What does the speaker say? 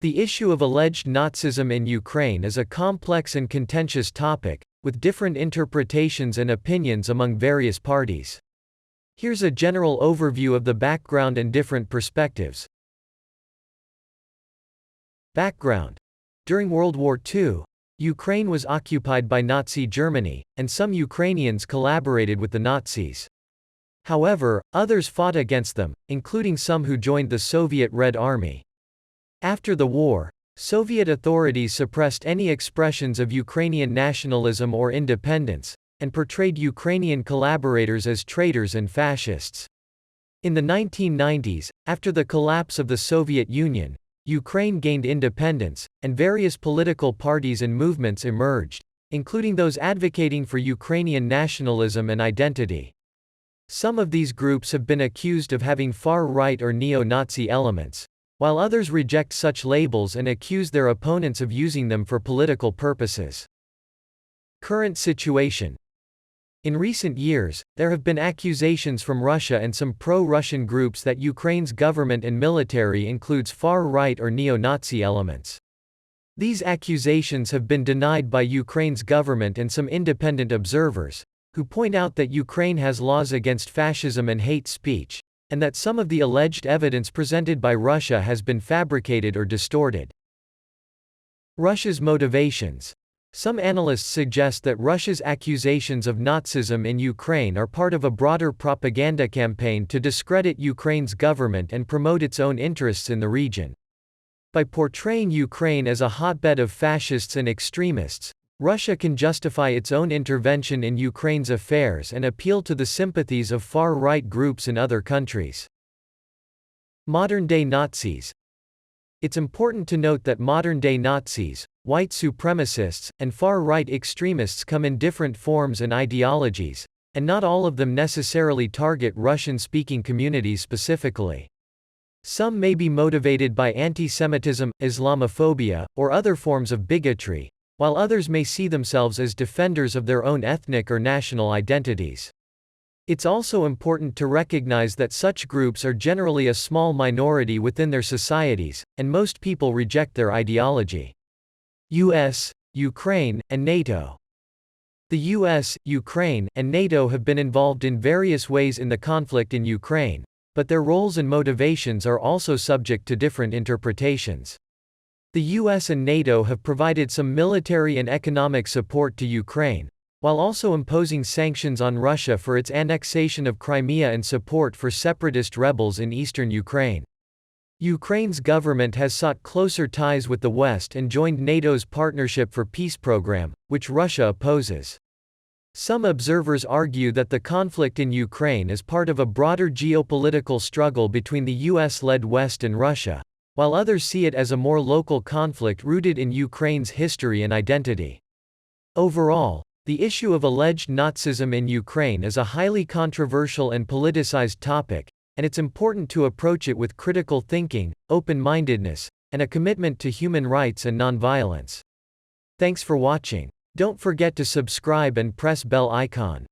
The issue of alleged Nazism in Ukraine is a complex and contentious topic, with different interpretations and opinions among various parties. Here's a general overview of the background and different perspectives. Background. During World War II, Ukraine was occupied by Nazi Germany, and some Ukrainians collaborated with the Nazis. However, others fought against them, including some who joined the Soviet Red Army. After the war, Soviet authorities suppressed any expressions of Ukrainian nationalism or independence, and portrayed Ukrainian collaborators as traitors and fascists. In the 1990s, after the collapse of the Soviet Union, Ukraine gained independence, and various political parties and movements emerged, including those advocating for Ukrainian nationalism and identity. Some of these groups have been accused of having far-right or neo-Nazi elements, while others reject such labels and accuse their opponents of using them for political purposes. Current situation. In recent years, there have been accusations from Russia and some pro-Russian groups that Ukraine's government and military includes far-right or neo-Nazi elements. These accusations have been denied by Ukraine's government and some independent observers, who point out that Ukraine has laws against fascism and hate speech, and that some of the alleged evidence presented by Russia has been fabricated or distorted. Russia's motivations. Some analysts suggest that Russia's accusations of Nazism in Ukraine are part of a broader propaganda campaign to discredit Ukraine's government and promote its own interests in the region. By portraying Ukraine as a hotbed of fascists and extremists, Russia can justify its own intervention in Ukraine's affairs and appeal to the sympathies of far-right groups in other countries. Modern-day Nazis. It's important to note that modern-day Nazis, white supremacists, and far-right extremists come in different forms and ideologies, and not all of them necessarily target Russian-speaking communities specifically. Some may be motivated by anti-Semitism, Islamophobia, or other forms of bigotry, while others may see themselves as defenders of their own ethnic or national identities. It's also important to recognize that such groups are generally a small minority within their societies, and most people reject their ideology. US, Ukraine, and NATO. The US, Ukraine, and NATO have been involved in various ways in the conflict in Ukraine, but their roles and motivations are also subject to different interpretations. The US and NATO have provided some military and economic support to Ukraine, while also imposing sanctions on Russia for its annexation of Crimea and support for separatist rebels in eastern Ukraine. Ukraine's government has sought closer ties with the West and joined NATO's Partnership for Peace program, which Russia opposes. Some observers argue that the conflict in Ukraine is part of a broader geopolitical struggle between the US-led West and Russia, while others see it as a more local conflict rooted in Ukraine's history and identity. Overall, the issue of alleged Nazism in Ukraine is a highly controversial and politicized topic, and it's important to approach it with critical thinking, open-mindedness, and a commitment to human rights and nonviolence. Thanks for watching. Don't forget to subscribe and press bell icon.